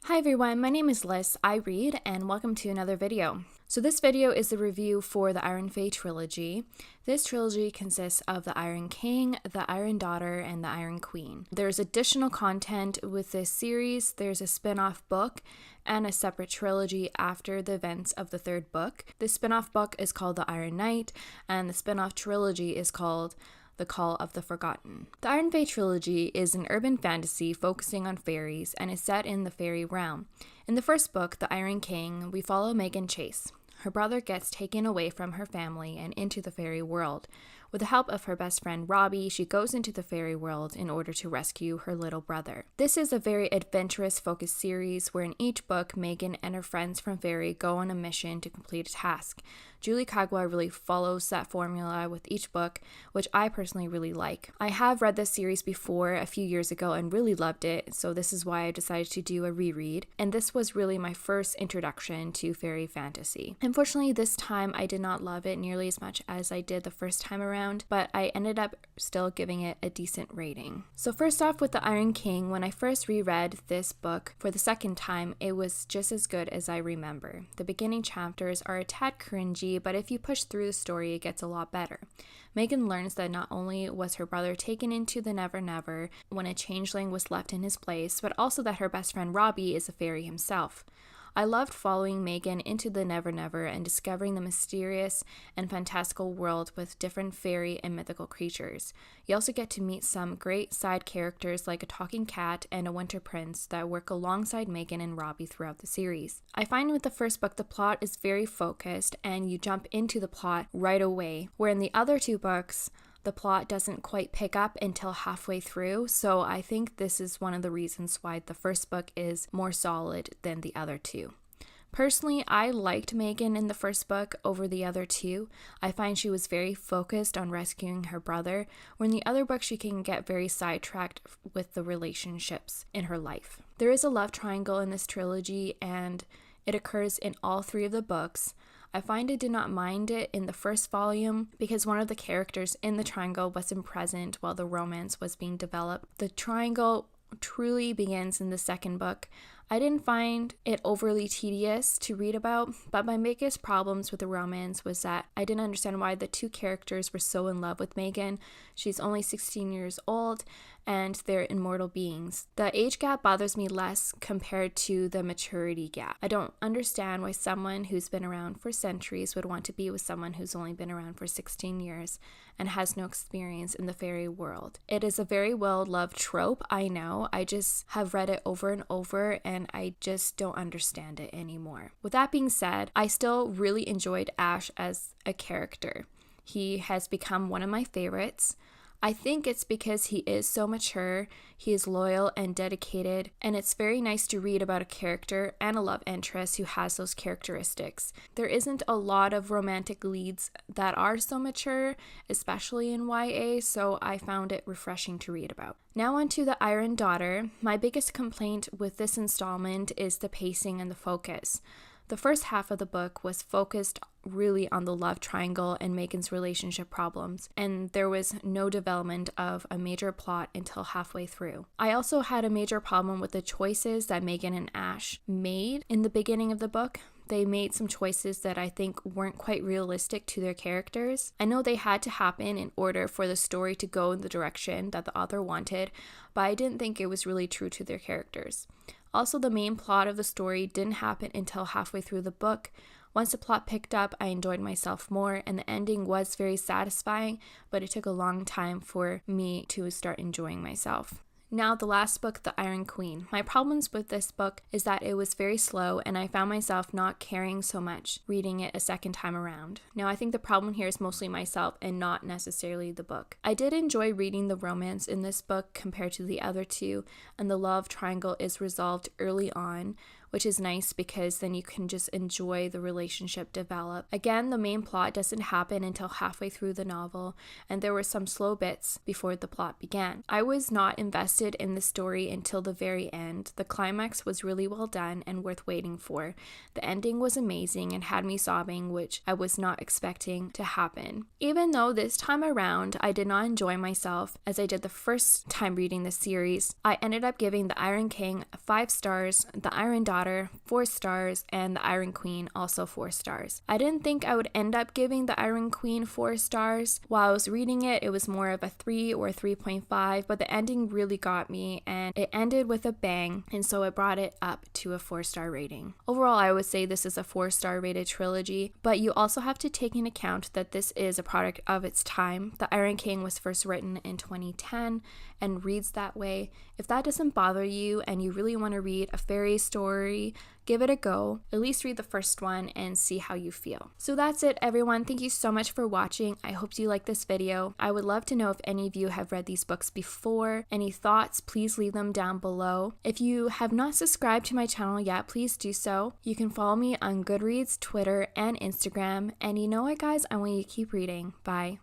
Hi everyone, my name is Liz, I read, and welcome to another video. So this video is the review for the Iron Fae trilogy. This trilogy consists of the Iron King, the Iron Daughter, and the Iron Queen. There's additional content with this series. There's a spin-off book and a separate trilogy after the events of the third book. The spin-off book is called The Iron Knight, and the spin-off trilogy is called The Call of the Forgotten. The Iron Fae trilogy is an urban fantasy focusing on fairies and is set in the fairy realm. In the first book, The Iron King, we follow Megan Chase. Her brother gets taken away from her family and into the fairy world. With the help of her best friend Robbie, she goes into the fairy world in order to rescue her little brother. This is a very adventurous focused series where in each book, Megan and her friends from Fairy go on a mission to complete a task. Julie Kagawa really follows that formula with each book, which I personally really like. I have read this series before a few years ago and really loved it, so this is why I decided to do a reread, and this was really my first introduction to fairy fantasy. Unfortunately, this time I did not love it nearly as much as I did the first time around, but I ended up still giving it a decent rating. So first off with The Iron King, when I first reread this book for the second time, it was just as good as I remember. The beginning chapters are a tad cringy, but if you push through the story, it gets a lot better. Megan learns that not only was her brother taken into the Never Never when a changeling was left in his place, but also that her best friend Robbie is a fairy himself. I loved following Megan into the Never Never and discovering the mysterious and fantastical world with different fairy and mythical creatures. You also get to meet some great side characters like a talking cat and a winter prince that work alongside Megan and Robbie throughout the series. I find with the first book the plot is very focused and you jump into the plot right away, where in the other two books, the plot doesn't quite pick up until halfway through, so I think this is one of the reasons why the first book is more solid than the other two. Personally, I liked Megan in the first book over the other two. I find she was very focused on rescuing her brother, where in the other book she can get very sidetracked with the relationships in her life. There is a love triangle in this trilogy, and it occurs in all three of the books. I find I did not mind it in the first volume because one of the characters in the triangle wasn't present while the romance was being developed. The triangle truly begins in the second book. I didn't find it overly tedious to read about, but my biggest problems with the romance was that I didn't understand why the two characters were so in love with Megan. She's only 16 years old and they're immortal beings. The age gap bothers me less compared to the maturity gap. I don't understand why someone who's been around for centuries would want to be with someone who's only been around for 16 years and has no experience in the fairy world. It is a very well-loved trope, I know. I just have read it over and over and I just don't understand it anymore. With that being said, I still really enjoyed Ash as a character. He has become one of my favorites. I think it's because he is so mature, he is loyal and dedicated, and it's very nice to read about a character and a love interest who has those characteristics. There isn't a lot of romantic leads that are so mature, especially in YA, so I found it refreshing to read about. Now on to The Iron Daughter. My biggest complaint with this installment is the pacing and the focus. The first half of the book was focused really on the love triangle and Megan's relationship problems, and there was no development of a major plot until halfway through. I also had a major problem with the choices that Megan and Ash made in the beginning of the book. They made some choices that I think weren't quite realistic to their characters. I know they had to happen in order for the story to go in the direction that the author wanted, but I didn't think it was really true to their characters. Also, the main plot of the story didn't happen until halfway through the book. Once the plot picked up, I enjoyed myself more, and the ending was very satisfying, but it took a long time for me to start enjoying myself. Now, the last book, The Iron Queen. My problems with this book is that it was very slow and I found myself not caring so much reading it a second time around. Now, I think the problem here is mostly myself and not necessarily the book. I did enjoy reading the romance in this book compared to the other two, and the love triangle is resolved early on, which is nice because then you can just enjoy the relationship develop. Again, the main plot doesn't happen until halfway through the novel, and there were some slow bits before the plot began. I was not invested in the story until the very end. The climax was really well done and worth waiting for. The ending was amazing and had me sobbing, which I was not expecting to happen. Even though this time around I did not enjoy myself as I did the first time reading the series, I ended up giving The Iron King 5 stars, The Iron Daughter 4 stars, and The Iron Queen also 4 stars. I didn't think I would end up giving The Iron Queen 4 stars. While I was reading it, it was more of a 3 or 3.5, but the ending really got me and it ended with a bang, and so it brought it up to a 4-star rating. Overall, I would say this is a 4-star rated trilogy, but you also have to take into account that this is a product of its time. The Iron King was first written in 2010 and reads that way. If that doesn't bother you and you really want to read a fairy story, give it a go. At least read the first one and see how you feel. So that's it, everyone. Thank you so much for watching. I hope you liked this video. I would love to know if any of you have read these books before. Any thoughts, please leave them down below. If you have not subscribed to my channel yet, please do so. You can follow me on Goodreads, Twitter, and Instagram. And you know what, guys? I want you to keep reading. Bye.